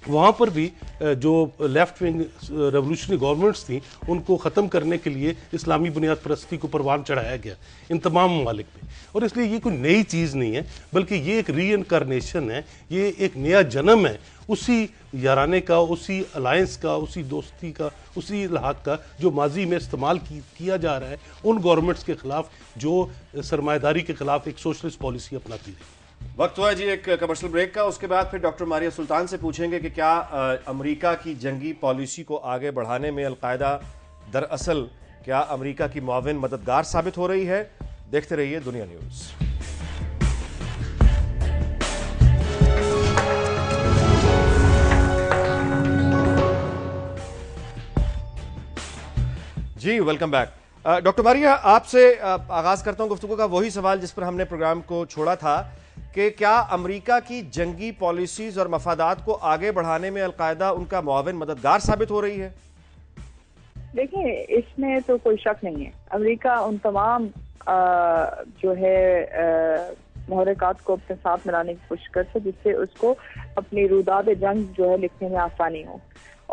वहाँ पर भी जो लेफ्ट विंग रेवोल्यूशनरी गवर्नमेंट्स थी उनको ख़त्म करने के लिए इस्लामी बुनियाद परस्ती को परवान चढ़ाया गया इन तमाम ममालिक में। और इसलिए ये कोई नई चीज़ नहीं है, बल्कि ये एक रीइनकारनेशन है, ये एक नया जन्म है उसी याराने का, उसी अलायंस का, उसी दोस्ती का, उसी इल्हाक का जो माजी में इस्तेमाल किया जा रहा है उन गवर्नमेंट्स के ख़िलाफ़ जो सरमायादारी के ख़िलाफ़ एक सोशलिस्ट पॉलिसी अपनाती रही। वक्त हुआ जी एक कमर्शियल ब्रेक का। उसके बाद फिर डॉक्टर मारिया सुल्तान से पूछेंगे कि क्या अमेरिका की जंगी पॉलिसी को आगे बढ़ाने में अलकायदा दरअसल क्या अमेरिका की मुआविन मददगार साबित हो रही है। देखते रहिए दुनिया न्यूज़। जी वेलकम बैक। डॉक्टर मारिया, आपसे आगाज करता हूं गुफ्तगू का वही सवाल जिस पर हमने प्रोग्राम को छोड़ा था कि क्या अमेरिका की जंगी पॉलिसीज और मफादात को आगे बढ़ाने में अलकायदा उनका मुआविन मददगार साबित हो रही है? देखिए, इसमें तो कोई शक नहीं है। अमेरिका उन तमाम जो है मुहर्रिकात को अपने साथ मिलाने की कोशिश करता है जिससे उसको अपनी रुदाद जंग जो है लिखने में आसानी हो।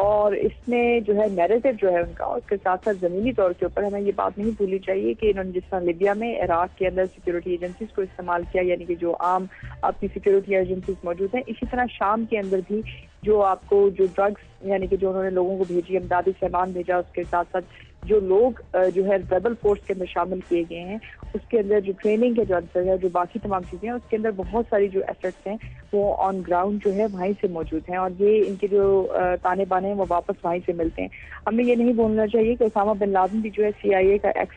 और इसमें जो है नैरेटिव जो है उनका, उसके साथ साथ ज़मीनी तौर के ऊपर हमें ये बात नहीं भूलनी चाहिए कि इन्होंने जिस तरह लिबिया में इराक के अंदर सिक्योरिटी एजेंसीज को इस्तेमाल किया, यानी कि जो आम आपकी सिक्योरिटी एजेंसीज मौजूद हैं, इसी तरह शाम के अंदर भी जो आपको जो ड्रग्स यानी कि जो उन्होंने लोगों को भेजी, इमदादी सामान भेजा, उसके साथ साथ जो लोग जो है रेबल फोर्स के अंदर शामिल किए गए हैं, उसके अंदर जो ट्रेनिंग के जो अंदर है, जो बाकी तमाम चीज़ें हैं, उसके अंदर बहुत सारी जो एसेट्स हैं वो ऑन ग्राउंड जो है वहीं से मौजूद हैं, और ये इनके जो ताने बाने हैं वो वापस वहीं से मिलते हैं। हमें ये नहीं भूलना चाहिए कि उसामा बिन लादेन भी जो है CIA का एक्स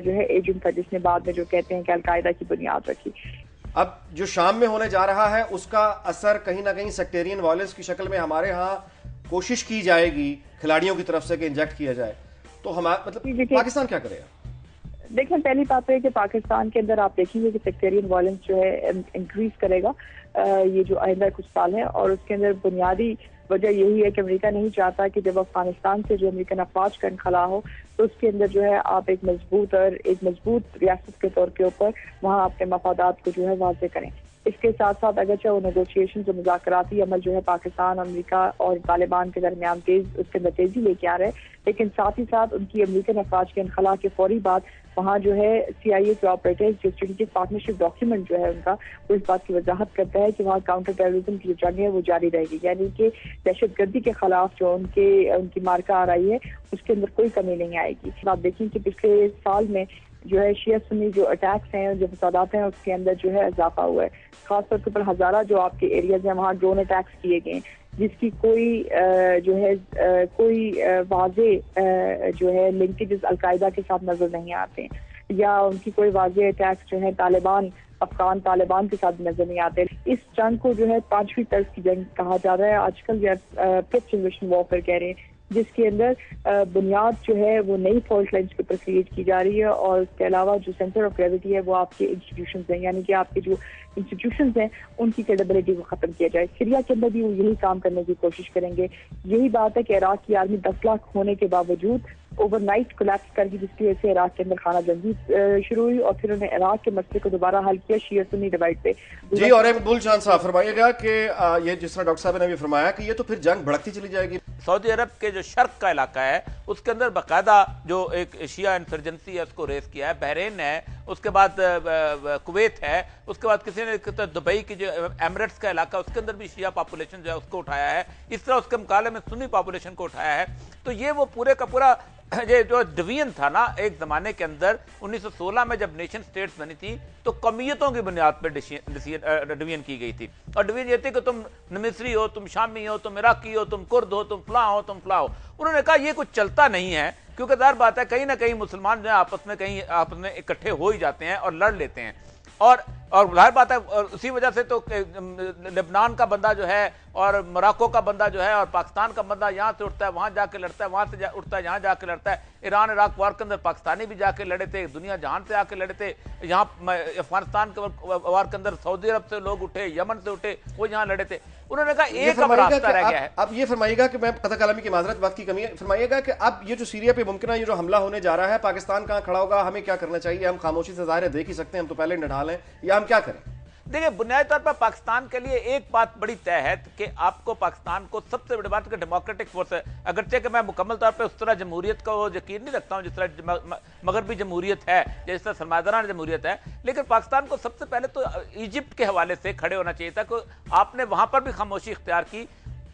जो है एजेंट था, जिसने बाद में जो कहते हैं कि अलकायदा की बुनियाद रखी। अब जो शाम में होने जा रहा है उसका असर कहीं ना कहीं सेक्टेरियन वायलेंस की शक्ल में हमारे यहाँ कोशिश की जाएगी खिलाड़ियों की तरफ से कि इंजेक्ट किया जाए, तो हमारा मतलब पाकिस्तान क्या करेगा? देखिए, पहली बात है कि पाकिस्तान के अंदर आप देखेंगे कि सेक्टेरियन वायलेंस जो है इंक्रीज करेगा ये जो आइंदा कुछ साल है, और उसके अंदर बुनियादी वजह यही है कि अमेरिका नहीं चाहता कि जब अफगानिस्तान से जो अमेरिकन अफवाज का इनखला हो तो उसके अंदर जो है आप एक मजबूत रियासत के तौर के ऊपर वहाँ अपने मफादात को जो है वाज़े करें। इसके साथ साथ अगरचे वो नेगोशिएशन जो मुज़ाकराती अमल जो है पाकिस्तान, अमेरिका और तालिबान के दरमियान उसके अंदर तेजी लेके आ रहे हैं, लेकिन साथ ही साथ उनकी अमेरिकन अफवाज के इनखला के फौरी बाद वहाँ जो है CIA के ऑपरेटर्स जो स्ट्रेटेजिक पार्टनरशिप डॉक्यूमेंट जो है उनका, वो इस बात की वजाहत करता है कि वहाँ काउंटर टेररिज्म की जो जंग है वो जारी रहेगी, यानी कि दहशतगर्दी के खिलाफ जो उनकी मार्का आ रही है उसके अंदर कोई कमी नहीं आएगी। आप देखें कि पिछले साल में जो है शिया सुन्नी जो अटैक्स हैं, जो फसादात हैं, उसके अंदर जो है इजाफा हुआ है। खासतौर के ऊपर हजारा जो आपके एरियाज हैं वहाँ ड्रोन अटैक्स किए गए, जिसकी कोई वाजे जो है लिंकेजेस अलकायदा के साथ नजर नहीं आते, या उनकी कोई वाजे अटैक्स जो है अफगान तालिबान के साथ नजर नहीं आते। इस जंग को जो है 5वीं तर्ज की जंग कहा जा रहा है आजकल, या फिफ्थ जनरेशन वॉरफेयर कह रहे हैं, जिसके अंदर बुनियाद जो है वो नई फॉल्ट लाइन्स के ऊपर क्रिएट की जा रही है, और उसके अलावा जो सेंटर ऑफ ग्रेविटी है वो आपके इंस्टीट्यूशंस हैं, यानी कि आपके जो इंस्टीट्यूशंस हैं उनकी क्रेडिबिलिटी को खत्म किया जाए। सीरिया के अंदर भी वो यही काम करने की कोशिश करेंगे। यही बात है कि इराक की आर्मी 10 लाख होने के बावजूद ओवरनाइट कोलैप्स कर गई, जिसकी वजह से इराक के अंदर खाना जंगी शुरू हुई, और फिर उन्होंने इराक के मसले को दोबारा हल किया शिया सुन्नी डिवाइड पे। जी, और मकबूल जान साहब फरमाइएगा कि ये जिस तरह डॉक्टर साहब ने भी फरमाया कि ये तो फिर जंग भड़कती चली जाएगी। सऊदी अरब के जो शर्क का इलाका है उसके अंदर बाकायदा जो एक शिया इंसर्जेंसी है उसको रेस किया है। बहरीन है, उसके बाद कुवैत है, उसके बाद किसी ने दुबई की जो एमिरेट्स का इलाका उसके अंदर भी शिया पॉपुलेशन जो है उसको उठाया है। इस तरह उसके मुकाबले में सुन्नी पॉपुलेशन को उठाया है। तो ये वो पूरे का पूरा ये जो डिवीजन था ना एक जमाने के अंदर 1916 में जब नेशन स्टेट्स बनी थी तो कौमियतों की बुनियाद पर डिवीजन की गई थी, और डिवीजन ये थी कि तुम मिस्री हो, तुम शामी हो, तुम इराकी हो, तुम कुर्द हो, तुम फलां हो, तुम फलां हो। उन्होंने कहा ये कुछ चलता नहीं है, क्योंकि ज़ाहिर बात है कहीं ना कहीं मुसलमान जो है आपस में इकट्ठे हो ही जाते हैं और लड़ लेते हैं, और जाहिर बात है उसी वजह से तो लेबनान का बंदा जो है और मोरक्को का बंदा जो है और पाकिस्तान का बंदा यहाँ से उठता है वहाँ जाके लड़ता है, वहाँ से उठता है यहाँ जाके लड़ता है। ईरान इराक वार के अंदर पाकिस्तानी भी जाके लड़े थे, दुनिया जहान से आके लड़े थे। यहाँ अफगानिस्तान के वार के अंदर सऊदी अरब से लोग उठे, यमन से उठे, वो यहाँ लड़े थे। उन्होंने कहा एक अब रास्ता रह गया है। अब ये फरमाइएगा कि मैं कथा कलामी की माजरत वक्त की कमी है, फरमाइएगा कि अब ये जो सीरिया पे मुमकिन ये जो हमला होने जा रहा है, पाकिस्तान कहाँ खड़ा होगा, हमें क्या करना चाहिए? हम खामोशी से ज़ाहिर है देख ही सकते हैं, हम तो पहले निढाल हैं, या हम क्या करें? देखिए, बुनियादी तौर पर पाकिस्तान के लिए एक बात बड़ी तय है कि आपको पाकिस्तान को सबसे बड़ी बात डेमोक्रेटिक फोर्स है। अगरचे कि मैं मुकम्मल तौर पर उस तरह जमहूरियत का वो यकीन नहीं रखता हूँ जिस तरह मगरबी जमहूरियत है, जिस तरह सरमादाराना जमहूरियत है, लेकिन पाकिस्तान को सबसे पहले तो इजिप्ट के हवाले से खड़े होना चाहिए था कि आपने वहां पर भी खामोशी इख्तियार की।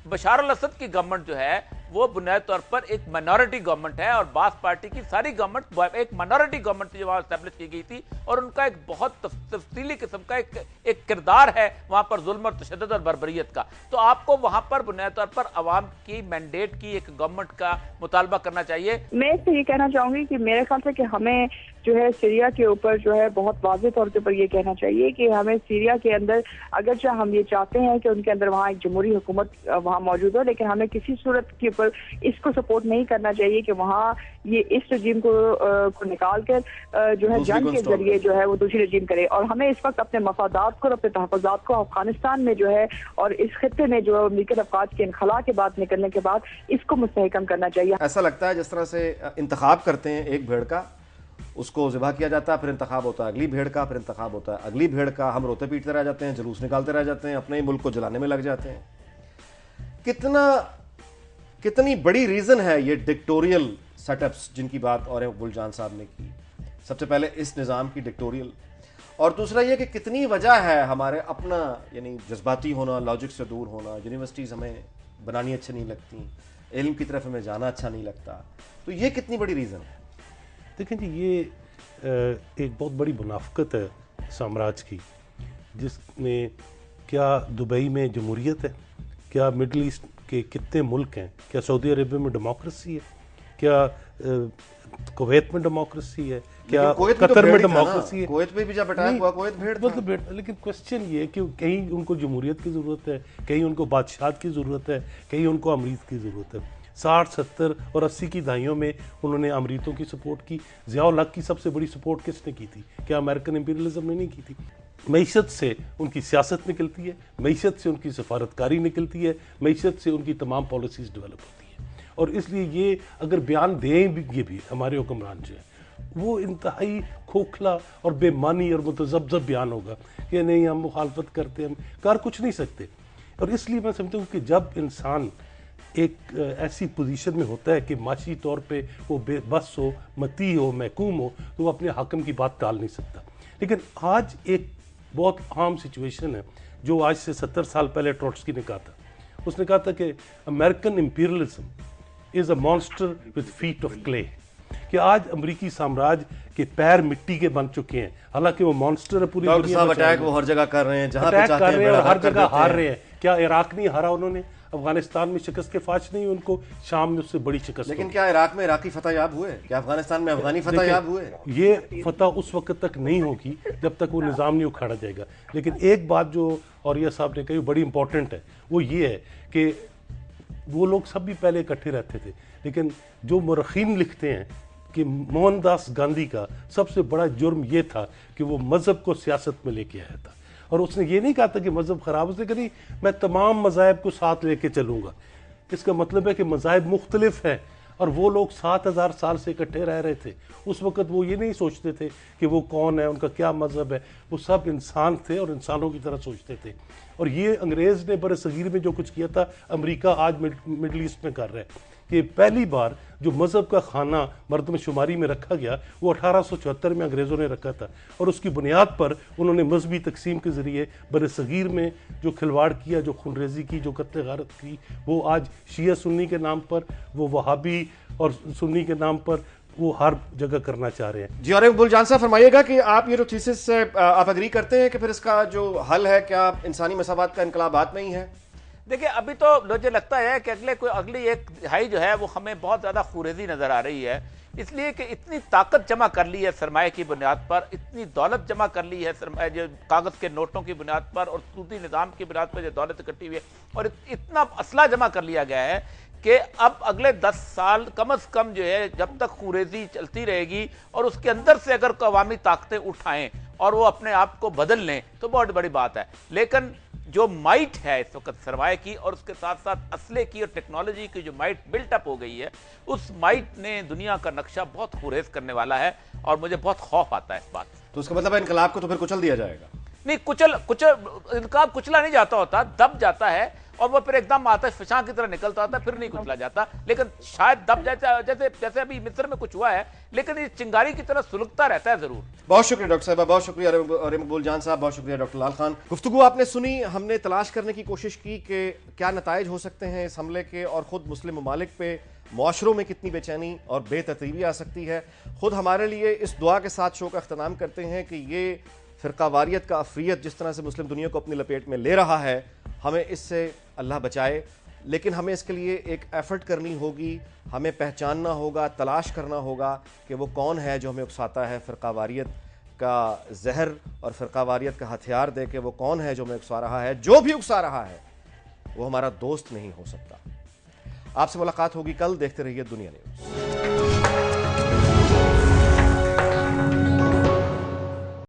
बशार अल असद की गवर्नमेंट जो है वो बुनियादी तौर पर एक माइनॉरिटी गवर्नमेंट है, और बास पार्टी की सारी गवर्नमेंट एक माइनॉरिटी गवर्नमेंट थी जो वहां एस्टैब्लिश की गई थी, और उनका एक बहुत तफसीली किस्म का एक किरदार है वहां पर जुल्म और तशद्दुद और बर्बरियत का। तो आपको वहां पर बुनियादी तौर पर अवाम की मैंडेट की एक गवर्नमेंट का मुतालबा करना चाहिए। मैं इससे ये कहना चाहूंगी कि मेरे ख्याल से कि हमें जो है सीरिया के ऊपर जो है बहुत वाज़ेह तौर के ऊपर ये कहना चाहिए कि हमें सीरिया के अंदर अगरचे हम ये चाहते हैं कि उनके अंदर वहाँ एक जमहूरी हुकूमत वहाँ मौजूद हो, लेकिन हमें किसी सूरत के ऊपर इसको सपोर्ट नहीं करना चाहिए कि वहाँ ये इस रजीम को निकाल कर जो है जंग के जरिए जो है वो दूसरी रजीम करे। और हमें इस वक्त अपने मफादात को और अपने तहफ़्फ़ुज़ात को अफगानिस्तान में जो है और इस खित्ते में जो अमरीकी अफ़गाज के इनखला के बाद निकलने के बाद इसको मुस्तहकम करना चाहिए। ऐसा लगता है जिस तरह से इंतखाब करते हैं एक भेड़ का, उसको ज़िबा किया जाता है, फिर इंतखाब होता है अगली भेड़ का, फिर इंतखाब होता है अगली भेड़ का, हम रोते पीटते रह जाते हैं, जुलूस निकालते रह जाते हैं, अपने ही मुल्क को जलाने में लग जाते हैं। कितनी बड़ी रीज़न है ये डिक्टोरियल सेटअप्स जिनकी बात और मकबूल जान साहब ने की। सबसे पहले इस निज़ाम की डिक्टोरियल, और दूसरा ये कि कितनी वजह है हमारे अपना यानी जज्बाती होना, लॉजिक से दूर होना। यूनिवर्सिटीज़ हमें बनानी अच्छी नहीं लगती, इल्म की तरफ हमें जाना अच्छा नहीं लगता, तो ये कितनी बड़ी रीज़न है? देखें जी, ये एक बहुत बड़ी मुनाफकत है साम्राज्य की, जिसमें क्या दुबई में जमहूरियत है, क्या मिडल ईस्ट के कितने मुल्क हैं, क्या सऊदी अरेबिया में डेमोक्रेसी है, क्या कुवैत में डेमोक्रेसी है, क्या कतर में डेमोक्रेसी है? कुवैत में भी जब अटैक हुआ कुवैत भेड़ था। लेकिन क्वेश्चन ये है कि कहीं उनको जमहूरियत की ज़रूरत है, कहीं उनको बादशाह की ज़रूरत है, कहीं उनको अमरीत की ज़रूरत है। 60, 70 और 80 की दहाइयों में उन्होंने अमरीतों की सपोर्ट की। ज़िया-उल हक की सबसे बड़ी सपोर्ट किसने की थी? क्या अमेरिकन इंपीरियलिज्म ने नहीं की थी? मईशत से उनकी सियासत निकलती है, मईशत से उनकी सफारतकारी निकलती है, मईशत से उनकी तमाम पॉलिसीज़ डेवलप होती हैं। और इसलिए ये अगर बयान दें भी हमारे हुक्मरान जो है वो इंतहाई खोखला और बेमानी और मुतज़ब्ज़ब बयान होगा कि नहीं हम मुखालफत करते, हम कर कुछ नहीं सकते। और इसलिए मैं समझता हूँ कि जब इंसान एक ऐसी पोजीशन में होता है कि माशी तौर पे वो बेबस हो, मती हो, महकूम हो, तो वो अपने हाकम की बात टाल नहीं सकता। लेकिन आज एक बहुत आम सिचुएशन है जो आज से 70 साल पहले ट्रोट्स्की ने कहा था। उसने कहा था कि American imperialism is a monster with feet of clay, कि आज अमेरिकी साम्राज्य के पैर मिट्टी के बन चुके हैं, हालांकि वो मॉन्स्टर है पूरी दुनिया में। अटैक वो हर जगह कर रहे हैं, जहां पे अटैक चाहते कर रहे हैं हैं और हर जगह हार हैं। रहे हैं। क्या इराक नहीं हारा उन्होंने? अफगानिस्तान में शिकस्त के फाश नहीं, उनको शाम में उससे बड़ी शिकस्त। लेकिन क्या इराक में इराकी फतह याब हुए? क्या अफगानिस्तान में अफगानी फतह याब हुए? ये फतह उस वक्त तक नहीं होगी जब तक वो निज़ाम नहीं उखाड़ा जाएगा। लेकिन एक बात जो औरिया साहब ने कही बड़ी इंपॉर्टेंट है, वो ये है कि वो लोग सब भी पहले इकट्ठे रहते थे, लेकिन जो मुरखीन लिखते हैं कि मोहनदास गांधी का सबसे बड़ा जुर्म ये था कि वो मज़हब को सियासत में लेके आया था। और उसने ये नहीं कहा था कि मज़हब ख़राब, उसने कहा मैं तमाम मज़ाहिब को साथ लेके चलूँगा। इसका मतलब है कि मज़ाहिब मुख्तलिफ हैं और वो लोग 7000 साल से इकट्ठे रह रहे थे। उस वक़्त वो ये नहीं सोचते थे कि वो कौन है, उनका क्या मज़हब है, वो सब इंसान थे और इंसानों की तरह सोचते थे। और ये अंग्रेज़ ने बरसगीर में जो कुछ किया था, अमेरिका आज मिडल ईस्ट में कर रहा है कि पहली बार जो मज़हब का खाना मर्दमशुमारी में रखा गया वो 1874 में अंग्रेज़ों ने रखा था, और उसकी बुनियाद पर उन्होंने मजहबी तकसीम के ज़रिए बरसगीर में जो खिलवाड़ किया, जो खूनरेज़ी की, जो कत्ल गारत की, वो आज शिया सुन्नी के नाम पर, वो वहाबी और सुन्नी के नाम पर वो हर जगह करना चाह रहे हैं। जी, और मकबूल जान साहब फरमाइएगा कि आप ये जो थीसिस से आप एग्री करते हैं कि फिर इसका जो हल है, क्या इंसानी मसावात का इनकलाबात में ही है? देखिए, अभी तो मुझे लगता है कि अगली एक दिहाई जो है वो हमें बहुत ज़्यादा खुरेजी नज़र आ रही है, इसलिए कि इतनी ताकत जमा कर ली है सरमाए की बुनियाद पर, इतनी दौलत जमा कर ली है सरमाए जो कागज़ के नोटों की बुनियाद पर और सूदी निज़ाम की बुनियाद पर जो दौलत इकट्ठी हुई है, और इतना असला जमा कर लिया गया है कि अब अगले 10 साल कम अज़ कम जो है, जब तक खुरेजी चलती रहेगी और उसके अंदर से अगर अवामी ताकतें उठाएं और वो अपने आप को बदल लें तो बहुत बड़ी बात है। लेकिन जो माइट है इस वक्त सरमाए की और उसके साथ साथ असले की और टेक्नोलॉजी की जो माइट बिल्टअप हो गई है, उस माइट ने दुनिया का नक्शा बहुत खुरेज करने वाला है और मुझे बहुत खौफ आता है इस बात से। तो उसका मतलब है इनकलाब को तो फिर कुचल दिया जाएगा? नहीं, इनकलाब कुचला नहीं जाता होता, दब जाता है और वो फिर एकदम आतिश फिशां की तरह निकलता होता है, फिर नहीं कुचला जाता, लेकिन शायद दब जाता, जैसे अभी मिस्र में कुछ हुआ है, लेकिन ये चिंगारी की तरह सुलगता रहता है जरूर। बहुत शुक्रिया डॉक्टर साहब, बहुत शुक्रिया और मकबूल जान साहब, बहुत शुक्रिया डॉक्टर लाल खान। गुफ्तगू आपने सुनी, हमने तलाश करने की कोशिश की कि क्या नताइज हो सकते हैं इस हमले के, और ख़ुद मुस्लिम ममालिक पे मुआशरों में कितनी बेचैनी और बेतरतीबी आ सकती है। ख़ुद हमारे लिए इस दुआ के साथ शो का अख्ताम करते हैं कि ये फ़िरकावारियत का अफरियत जिस तरह से मुस्लिम दुनिया को अपनी लपेट में ले रहा है, हमें इससे अल्लाह बचाए। लेकिन हमें इसके लिए एक एफ़र्ट करनी होगी, हमें पहचानना होगा, तलाश करना होगा कि वो कौन है जो हमें उकसाता है फ़िरकावारियत का जहर और फ़िरकावारियत का हथियार दे के, वो कौन है जो हमें उकसा रहा है। जो भी उकसा रहा है वो हमारा दोस्त नहीं हो सकता। आपसे मुलाकात होगी कल। देखते रहिए दुनिया न्यूज़।